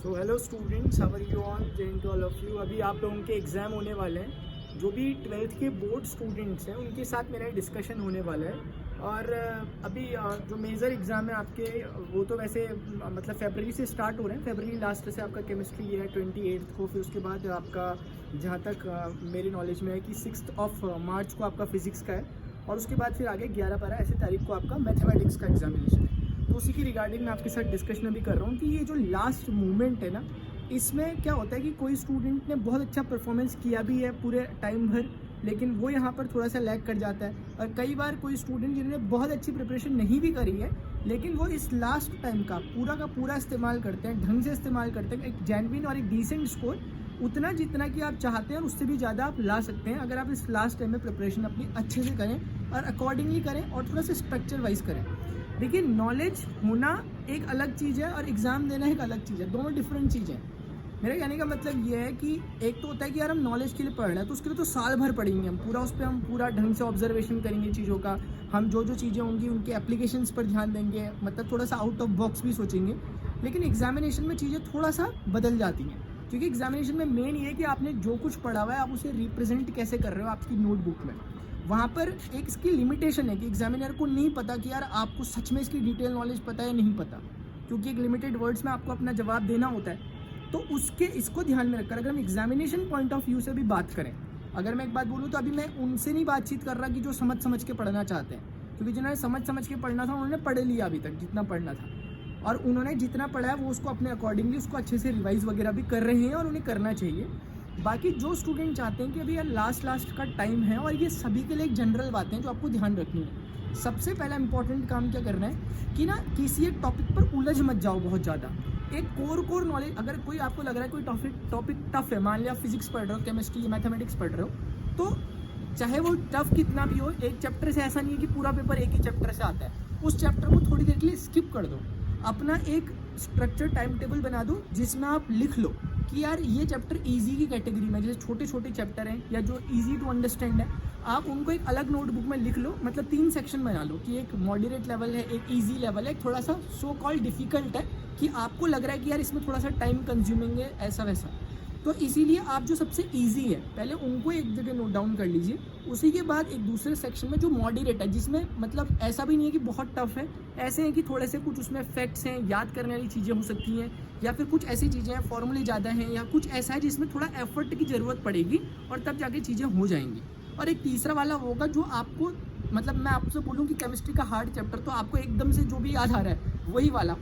So hello students, how are you all? जय to all of you. अभी आप लोगों के एग्ज़ाम होने वाले हैं। जो भी 12th के बोर्ड स्टूडेंट्स हैं उनके साथ मेरा डिस्कशन होने वाला है। और अभी जो मेजर एग्ज़ाम है आपके, वो तो वैसे मतलब फरवरी से स्टार्ट हो रहे हैं। फरवरी लास्ट से आपका केमिस्ट्री है 28 को। फिर उसके बाद आपका, जहाँ तक मेरी नॉलेज में है कि 6 मार्च को आपका फिज़िक्स का है। और उसके बाद फिर आगे 11-12 ऐसी तारीख को आपका मैथमेटिक्स का एग्जामिनेशन है। तो उसी की रिगार्डिंग मैं आपके साथ डिस्कशन अभी कर रहा हूँ कि ये जो लास्ट मोमेंट है ना, इसमें क्या होता है कि कोई स्टूडेंट ने बहुत अच्छा परफॉर्मेंस किया भी है पूरे टाइम भर, लेकिन वो यहाँ पर थोड़ा सा लैग कर जाता है। और कई बार कोई स्टूडेंट जिन्होंने बहुत अच्छी प्रिपरेशन नहीं भी करी है, लेकिन वो इस लास्ट टाइम का पूरा इस्तेमाल करते हैं, ढंग से इस्तेमाल करते हैं, एक जेन्युइन और एक डिसेंट स्कोर, उतना जितना कि आप चाहते हैं और उससे भी ज़्यादा आप ला सकते हैं अगर आप इस लास्ट टाइम में प्रिपरेशन अपनी अच्छे से करें और अकॉर्डिंगली करें और थोड़ा सा स्ट्रक्चर वाइज करें। देखिए, नॉलेज होना एक अलग चीज़ है और एग्ज़ाम देना एक अलग चीज़ है, दोनों डिफरेंट चीज़ें हैं। मेरे कहने का मतलब ये है कि एक तो होता है कि यार हम नॉलेज के लिए पढ़ रहे हैं, तो उसके लिए तो साल भर पढ़ेंगे हम पूरा, उस पर हम पूरा ढंग से ऑब्जर्वेशन करेंगे चीज़ों का, हम जो जो चीज़ें होंगी उनके एप्लीकेशंस पर ध्यान देंगे, मतलब थोड़ा सा आउट ऑफ बॉक्स भी सोचेंगे। लेकिन एग्जामिनेशन में चीज़ें थोड़ा सा बदल जाती हैं, क्योंकि एग्जामिनेशन में मेन ये है कि आपने जो कुछ पढ़ा हुआ है आप उसे रिप्रेजेंट कैसे कर रहे हो आपकी नोटबुक में। वहाँ पर एक इसकी लिमिटेशन है कि एग्जामिनर को नहीं पता कि यार आपको सच में इसकी डिटेल नॉलेज पता है या नहीं पता, क्योंकि एक लिमिटेड वर्ड्स में आपको अपना जवाब देना होता है। तो उसके इसको ध्यान में रखकर अगर हम एग्जामिनेशन पॉइंट ऑफ व्यू से भी बात करें, अगर मैं एक बात बोलूँ तो अभी मैं उनसे नहीं बातचीत कर रहा कि जो समझ के पढ़ना चाहते हैं, क्योंकि जिन्होंने समझ के पढ़ना था उन्होंने पढ़ लिया अभी तक जितना पढ़ना था, और उन्होंने जितना पढ़ा है वो उसको अपने अकॉर्डिंगली उसको अच्छे से रिवाइज वगैरह भी कर रहे हैं और उन्हें करना चाहिए। बाकी जो स्टूडेंट चाहते हैं कि अभी यार लास्ट का टाइम है, और ये सभी के लिए एक जनरल बातें हैं जो आपको ध्यान रखनी है। सबसे पहला इंपॉर्टेंट काम क्या करना है कि ना किसी एक टॉपिक पर उलझ मत जाओ बहुत ज़्यादा। एक कोर नॉलेज, अगर कोई आपको लग रहा है कोई टॉपिक टफ है, मान लिया फिजिक्स पढ़ रहे हो, केमिस्ट्री, मैथमेटिक्स पढ़ रहे हो, तो चाहे वो टफ कितना भी हो, एक चैप्टर से ऐसा नहीं है कि पूरा पेपर एक ही चैप्टर से आता है। उस चैप्टर को थोड़ी देर के लिए स्किप कर दो, अपना एक स्ट्रक्चर टाइम टेबल बना दो जिसमें आप लिख लो कि यार ये चैप्टर इजी की कैटेगरी में, जैसे छोटे छोटे चैप्टर हैं या जो इजी टू अंडरस्टैंड है, आप उनको एक अलग नोटबुक में लिख लो। मतलब 3 सेक्शन बना लो कि एक मॉडरेट लेवल है, एक इजी लेवल है, एक थोड़ा सा सो कॉल्ड डिफिकल्ट है कि आपको लग रहा है कि यार इसमें थोड़ा सा टाइम कंज्यूमिंग है, ऐसा वैसा। तो इसीलिए आप जो सबसे इजी है पहले उनको एक जगह नोट डाउन कर लीजिए। उसी के बाद एक दूसरे सेक्शन में जो मॉडरेट है, जिसमें मतलब ऐसा भी नहीं है कि बहुत टफ है, ऐसे हैं कि थोड़े से कुछ उसमें फैक्ट्स हैं, याद करने वाली चीज़ें हो सकती हैं, या फिर कुछ ऐसी चीज़ें हैं फॉर्मूले ज़्यादा हैं, या कुछ ऐसा है जिसमें थोड़ा एफर्ट की ज़रूरत पड़ेगी और तब जाके चीज़ें हो जाएंगी। और एक तीसरा वाला होगा जो आपको, मतलब मैं आपसे बोलूँ कि केमिस्ट्री का हार्ड चैप्टर तो आपको एकदम से जो भी याद आ रहा है वही वाला,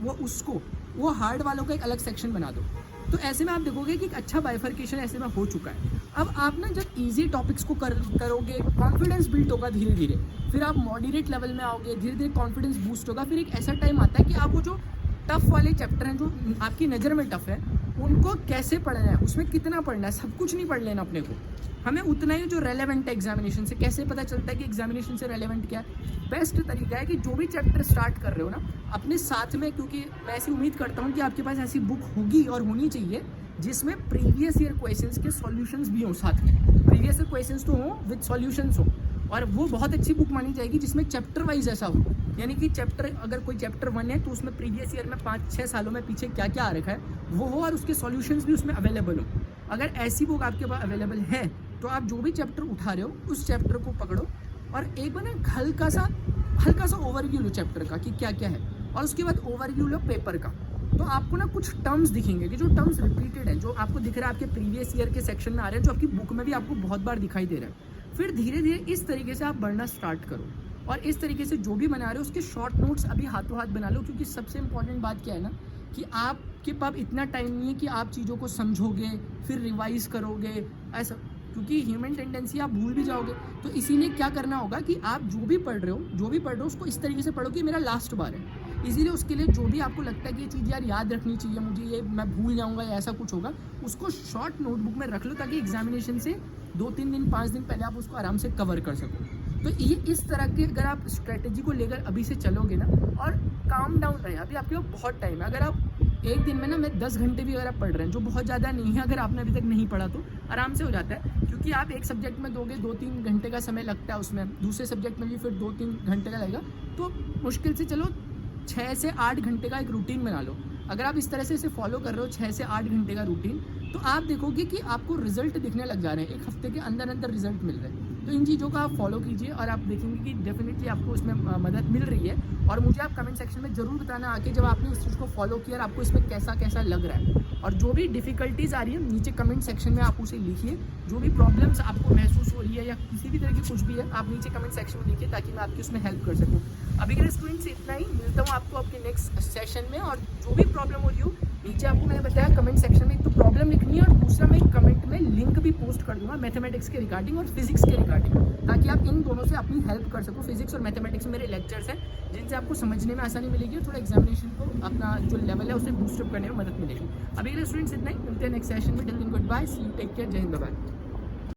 वो हार्ड वालों का एक अलग सेक्शन बना दो। तो ऐसे में आप देखोगे कि एक अच्छा बाइफर्केशन ऐसे में हो चुका है। अब आप ना जब इजी टॉपिक्स को करोगे, कॉन्फिडेंस बिल्ड होगा धीरे धीरे, फिर आप मॉडरेट लेवल में आओगे, धीरे धीरे कॉन्फिडेंस बूस्ट होगा। फिर एक ऐसा टाइम आता है कि आपको जो टफ वाले चैप्टर हैं, जो आपकी नज़र में टफ है, उनको कैसे पढ़ना है, उसमें कितना पढ़ना है, सब कुछ नहीं पढ़ लेना अपने को, हमें उतना ही जो रेलेवेंट है एग्जामिनेशन से। कैसे पता चलता है कि एग्जामिनेशन से रेलेवेंट क्या है? बेस्ट तरीका है कि जो भी चैप्टर स्टार्ट कर रहे हो ना, अपने साथ में, क्योंकि मैं ऐसी उम्मीद करता हूँ कि आपके पास ऐसी बुक होगी और होनी चाहिए जिसमें प्रीवियस ईयर क्वेश्चंस के सॉल्यूशंस भी हों साथ में। प्रीवियस ईयर क्वेश्चंस तो हों विद सॉल्यूशंस हो, और वो बहुत अच्छी बुक मानी जाएगी जिसमें चैप्टर वाइज ऐसा हो, यानी कि चैप्टर, अगर कोई चैप्टर 1 है तो उसमें प्रीवियस ईयर में 5-6 सालों में पीछे क्या क्या आ रखा है वो हो, और उसके सॉल्यूशंस भी उसमें अवेलेबल हो। अगर ऐसी बुक आपके पास अवेलेबल है तो आप जो भी चैप्टर उठा रहे हो उस चैप्टर को पकड़ो और एक बार ना हल्का सा ओवरव्यू लो चैप्टर का कि क्या क्या है, और उसके बाद ओवरव्यू लो पेपर का। तो आपको ना कुछ टर्म्स दिखेंगे कि जो टर्म्स रिपीटेड है, जो आपको दिख रहा है आपके प्रीवियस ईयर के सेक्शन में आ रहे हैं, जो आपकी बुक में भी आपको बहुत बार दिखाई दे रहा है। फिर धीरे धीरे इस तरीके से आप बढ़ना स्टार्ट करो, और इस तरीके से जो भी बना रहे हो उसके शॉर्ट नोट्स अभी हाथों हाथ बना लो, क्योंकि सबसे इंपॉर्टेंट बात क्या है ना कि आपके पास इतना टाइम नहीं है कि आप चीज़ों को समझोगे फिर रिवाइज करोगे, ऐसा, क्योंकि ह्यूमन टेंडेंसी आप भूल भी जाओगे। तो इसीलिए क्या करना होगा कि आप जो भी पढ़ रहे हो उसको इस तरीके से पढ़ो कि मेरा लास्ट बार है। इसीलिए उसके लिए जो भी आपको लगता है कि ये चीज़ यार याद रखनी चाहिए मुझे, ये मैं भूल जाऊंगा या ऐसा कुछ होगा, उसको शॉर्ट नोटबुक में रख लो ताकि एग्जामिनेशन से 2-3 दिन 5 दिन पहले आप उसको आराम से कवर कर सको। तो ये इस तरह के अगर आप स्ट्रेटेजी को लेकर अभी से चलोगे ना, और काम डाउन रहे, अभी आपके पास बहुत टाइम है। अगर आप एक दिन में ना, मैं 10 घंटे भी अगर आप पढ़ रहे हैं, जो बहुत ज़्यादा नहीं है, अगर आपने अभी तक नहीं पढ़ा तो आराम से हो जाता है, क्योंकि आप एक सब्जेक्ट में दोगे 2-3 घंटे का समय लगता है, उसमें दूसरे सब्जेक्ट में भी फिर 2-3 घंटे का लगेगा। तो मुश्किल से चलो 6 से 8 घंटे का एक रूटीन बना लो। अगर आप इस तरह से इसे फॉलो कर रहे हो 6 से 8 घंटे का रूटीन, तो आप देखोगे कि आपको रिजल्ट दिखने लग जा रहे हैं, एक हफ्ते के अंदर अंदर रिजल्ट मिल रहे हैं। तो इन चीज़ों का आप फॉलो कीजिए और आप देखेंगे कि डेफिनेटली आपको इसमें मदद मिल रही है। और मुझे आप कमेंट सेक्शन में ज़रूर बताना आके जब आपने उस चीज़ को फॉलो किया और आपको इसमें कैसा कैसा लग रहा है। और जो भी डिफ़िकल्टीज़ आ रही है नीचे कमेंट सेक्शन में आप उसे लिखिए, जो भी प्रॉब्लम्स आपको महसूस हो रही है या किसी भी तरह की कुछ भी है, आप नीचे कमेंट सेक्शन में लिखिए ताकि मैं आपकी उसमें हेल्प कर सकूँ। अभी के लिए स्टूडेंट्स इतना ही, मिलता हूँ आपको आपके नेक्स्ट सेशन में। और जो भी प्रॉब्लम हो रही हो नीचे आपको मैंने बताया कमेंट सेक्शन में एक तो प्रॉब्लम लिखनी है और दूसरा मैं कमेंट में लिंक भी पोस्ट कर दूंगा मैथमेटिक्स के रिगार्डिंग और फिजिक्स के रिगार्डिंग, ताकि आप इन दोनों से अपनी हेल्प कर सको। फिजिक्स और मैथमेटिक्स में मेरे लेक्चर्स हैं जिनसे आपको समझने में आसानी मिलेगी और थोड़ा एग्जामिनेशन को अपना जो लेवल है उसे बूस्टअप करने में मदद मिलेगी। अभी के लिए स्टूडेंट्स इतना ही, मिलते हैं नेक्स्ट सेशन में। Till then good bye, see you, take care, जय हिंद, बाय।